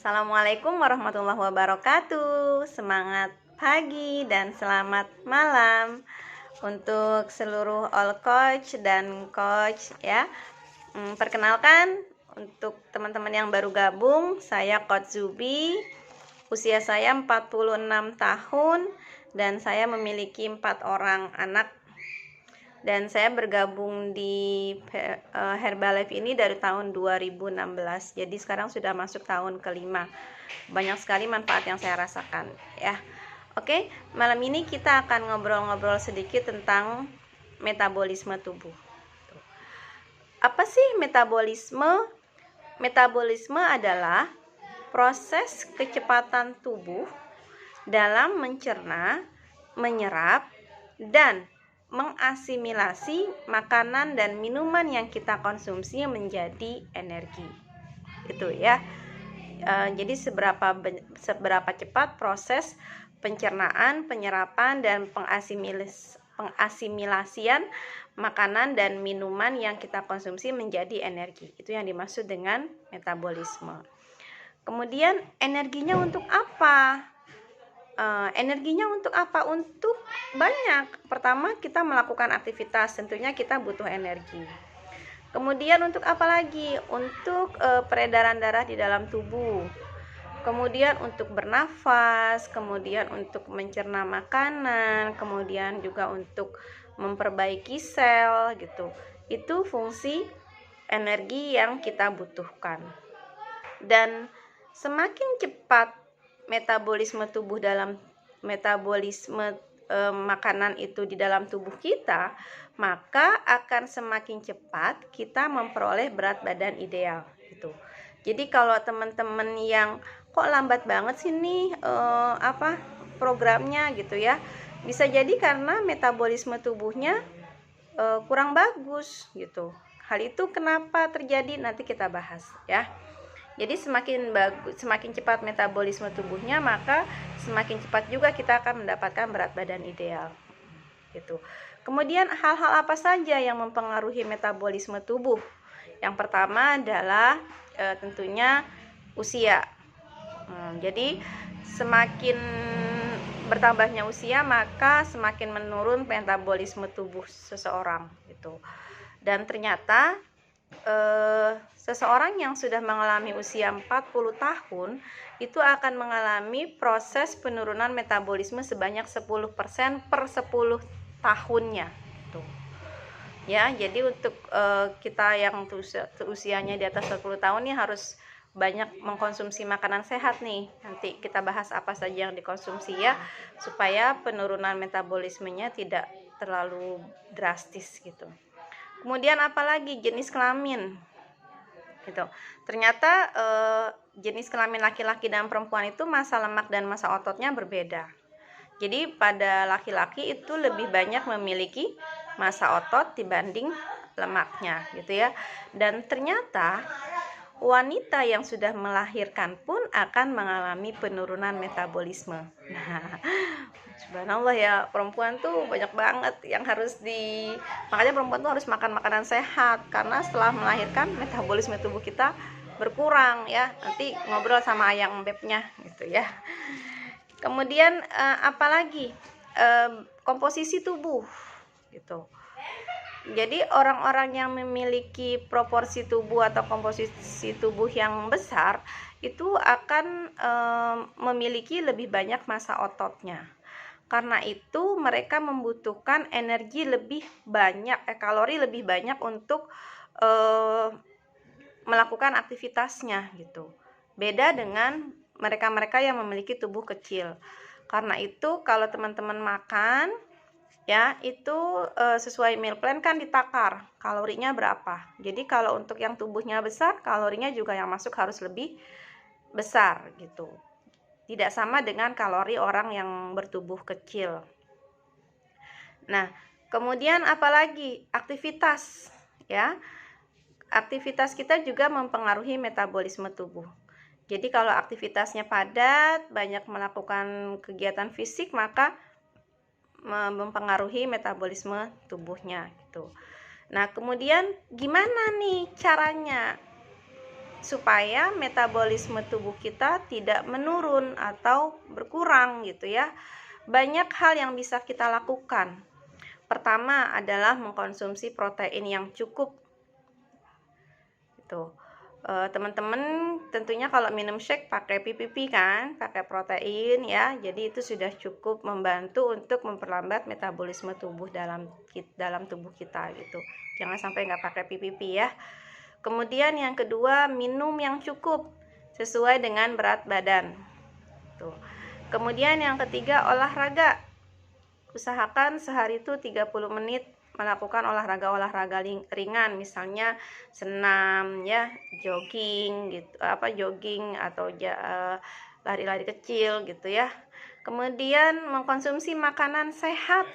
Assalamualaikum warahmatullahi wabarakatuh. Semangat pagi dan selamat malam untuk seluruh all coach dan coach ya. Perkenalkan untuk teman-teman yang baru gabung, saya Coach Zubi. Usia saya 46 tahun dan saya memiliki 4 orang anak. Dan saya bergabung di Herbalife ini dari tahun 2016. Jadi sekarang sudah masuk tahun kelima. Banyak sekali manfaat yang saya rasakan ya. Oke, malam ini kita akan ngobrol-ngobrol sedikit tentang metabolisme tubuh. Apa sih metabolisme? Metabolisme adalah proses kecepatan tubuh dalam mencerna, menyerap, dan mengasimilasi makanan dan minuman yang kita konsumsi menjadi energi. Itu ya. Jadi seberapa cepat proses pencernaan, penyerapan, dan pengasimilasian makanan dan minuman yang kita konsumsi menjadi energi. Itu yang dimaksud dengan metabolisme. Kemudian energinya untuk apa? Energinya untuk apa? Untuk banyak. Pertama, kita melakukan aktivitas, tentunya kita butuh energi. Kemudian untuk apa lagi? Untuk peredaran darah di dalam tubuh. Kemudian untuk bernafas, kemudian untuk mencerna makanan, kemudian juga untuk memperbaiki sel gitu. Itu fungsi energi yang kita butuhkan. Dan semakin cepat metabolisme makanan itu di dalam tubuh kita, maka akan semakin cepat kita memperoleh berat badan ideal gitu. Jadi kalau teman-teman yang kok lambat banget sih nih programnya gitu ya, bisa jadi karena metabolisme tubuhnya kurang bagus gitu. Hal itu kenapa terjadi nanti kita bahas ya. Jadi semakin cepat metabolisme tubuhnya, maka semakin cepat juga kita akan mendapatkan berat badan ideal. Gitu. Kemudian hal-hal apa saja yang mempengaruhi metabolisme tubuh? Yang pertama adalah tentunya usia. Jadi semakin bertambahnya usia, maka semakin menurun metabolisme tubuh seseorang. Gitu. Dan ternyata seseorang yang sudah mengalami usia 40 tahun itu akan mengalami proses penurunan metabolisme sebanyak 10% per 10 tahunnya tuh. Ya, jadi untuk kita yang usianya di atas 40 tahun nih harus banyak mengkonsumsi makanan sehat nih. Nanti kita bahas apa saja yang dikonsumsi ya, supaya penurunan metabolismenya tidak terlalu drastis gitu. Kemudian apalagi jenis kelamin gitu. Ternyata jenis kelamin laki-laki dan perempuan itu massa lemak dan massa ototnya berbeda. Jadi pada laki-laki itu lebih banyak memiliki massa otot dibanding lemaknya gitu ya. Dan ternyata wanita yang sudah melahirkan pun akan mengalami penurunan metabolisme. Nah, subhanallah ya, perempuan tuh banyak banget yang makanya perempuan tuh harus makan makanan sehat, karena setelah melahirkan metabolisme tubuh kita berkurang ya. Nanti ngobrol sama ayang bebnya gitu ya. Kemudian apalagi komposisi tubuh gitu. Jadi orang-orang yang memiliki proporsi tubuh atau komposisi tubuh yang besar itu akan memiliki lebih banyak massa ototnya. Karena itu mereka membutuhkan energi lebih banyak, kalori lebih banyak untuk melakukan aktivitasnya gitu. Beda dengan mereka-mereka yang memiliki tubuh kecil. Karena itu kalau teman-teman makan ya itu sesuai meal plan kan ditakar kalorinya berapa. Jadi kalau untuk yang tubuhnya besar, kalorinya juga yang masuk harus lebih besar gitu. Tidak sama dengan kalori orang yang bertubuh kecil. Nah, kemudian apalagi aktivitas ya. Aktivitas kita juga mempengaruhi metabolisme tubuh. Jadi kalau aktivitasnya padat, banyak melakukan kegiatan fisik, maka mempengaruhi metabolisme tubuhnya gitu. Nah, kemudian gimana nih caranya supaya metabolisme tubuh kita tidak menurun atau berkurang gitu ya. Banyak hal yang bisa kita lakukan. Pertama adalah mengkonsumsi protein yang cukup. Gitu. Teman-teman tentunya kalau minum shake pakai PPP kan, pakai protein ya. Jadi itu sudah cukup membantu untuk memperlambat metabolisme tubuh dalam tubuh kita gitu. Jangan sampai nggak pakai PPP ya. Kemudian yang kedua, minum yang cukup sesuai dengan berat badan. Tuh. Kemudian yang ketiga, olahraga. Usahakan sehari itu 30 menit melakukan olahraga ringan, misalnya senam ya, jogging gitu, jogging atau lari-lari kecil gitu ya. Kemudian mengkonsumsi makanan sehat.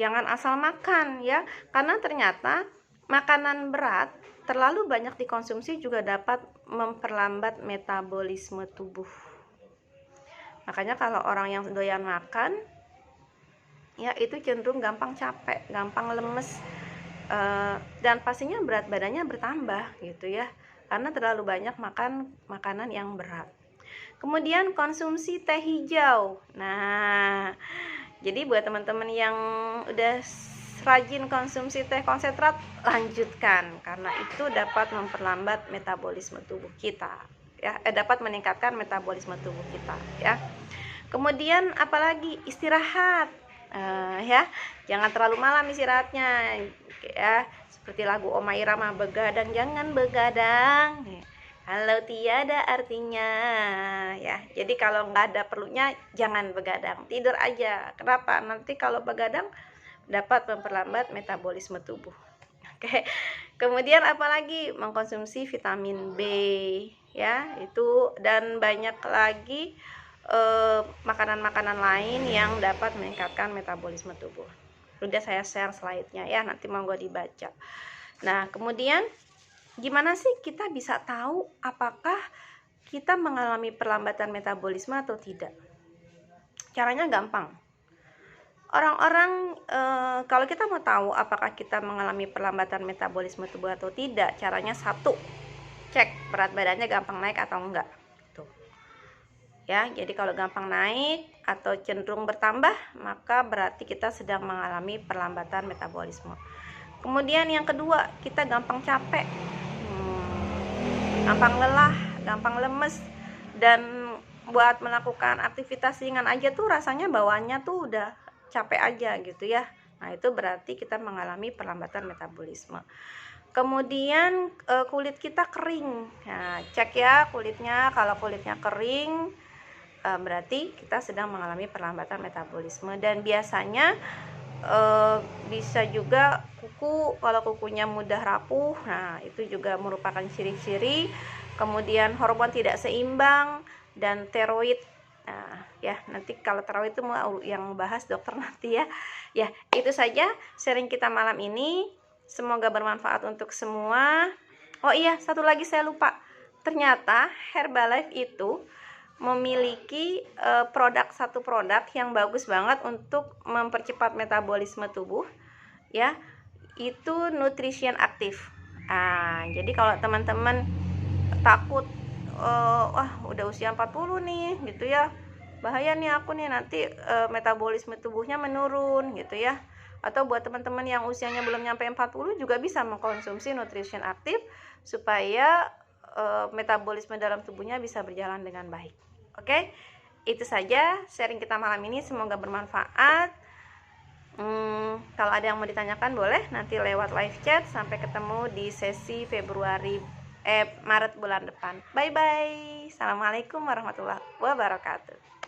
Jangan asal makan ya, karena ternyata makanan berat terlalu banyak dikonsumsi juga dapat memperlambat metabolisme tubuh. Makanya kalau orang yang doyan makan ya itu cenderung gampang capek, gampang lemes, dan pastinya berat badannya bertambah gitu ya, karena terlalu banyak makan makanan yang berat. Kemudian konsumsi teh hijau. Nah, jadi buat teman-teman yang udah rajin konsumsi teh konsentrat, lanjutkan, karena itu dapat memperlambat metabolisme tubuh kita ya, dapat meningkatkan metabolisme tubuh kita ya. Kemudian apalagi, istirahat. Ya, jangan terlalu malam istirahatnya ya, seperti lagu Oma Irama, begadang jangan begadang kalau tiada artinya ya. Jadi kalau nggak ada perlunya jangan begadang, tidur aja. Kenapa? Nanti kalau begadang dapat memperlambat metabolisme tubuh. Oke. Kemudian apalagi, mengkonsumsi vitamin B ya, itu dan banyak lagi makanan-makanan lain yang dapat meningkatkan metabolisme tubuh. Udah saya share slide-nya ya, nanti monggo dibaca. Nah, kemudian gimana sih kita bisa tahu apakah kita mengalami perlambatan metabolisme atau tidak? Caranya gampang. Orang-orang kalau kita mau tahu apakah kita mengalami perlambatan metabolisme tubuh atau tidak, caranya satu, cek berat badannya gampang naik atau enggak. Ya, jadi kalau gampang naik atau cenderung bertambah, maka berarti kita sedang mengalami perlambatan metabolisme. Kemudian yang kedua, kita gampang capek, gampang lelah, gampang lemes, dan buat melakukan aktivitas ringan aja tuh rasanya bawaannya tuh udah capek aja gitu ya. Nah, itu berarti kita mengalami perlambatan metabolisme. Kemudian kulit kita kering. Nah, cek ya kulitnya, kalau kulitnya kering berarti kita sedang mengalami perlambatan metabolisme. Dan biasanya bisa juga kuku, kalau kukunya mudah rapuh, nah itu juga merupakan ciri-ciri. Kemudian hormon tidak seimbang dan tiroid. Nah ya, nanti kalau tiroid itu mau yang bahas dokter nanti ya. Ya, itu saja sharing kita malam ini, semoga bermanfaat untuk semua. Oh iya, satu lagi saya lupa, ternyata Herbalife itu memiliki satu produk yang bagus banget untuk mempercepat metabolisme tubuh ya, itu Nutrition Active. Jadi kalau teman-teman takut wah udah usia 40 nih gitu ya, bahaya nih aku nih nanti metabolisme tubuhnya menurun gitu ya, atau buat teman-teman yang usianya belum nyampe 40 juga bisa mengkonsumsi Nutrition Active supaya metabolisme dalam tubuhnya bisa berjalan dengan baik. Oke, itu saja sharing kita malam ini, semoga bermanfaat. Kalau ada yang mau ditanyakan boleh nanti lewat live chat. Sampai ketemu di sesi Maret bulan depan. Bye bye. Assalamualaikum warahmatullahi wabarakatuh.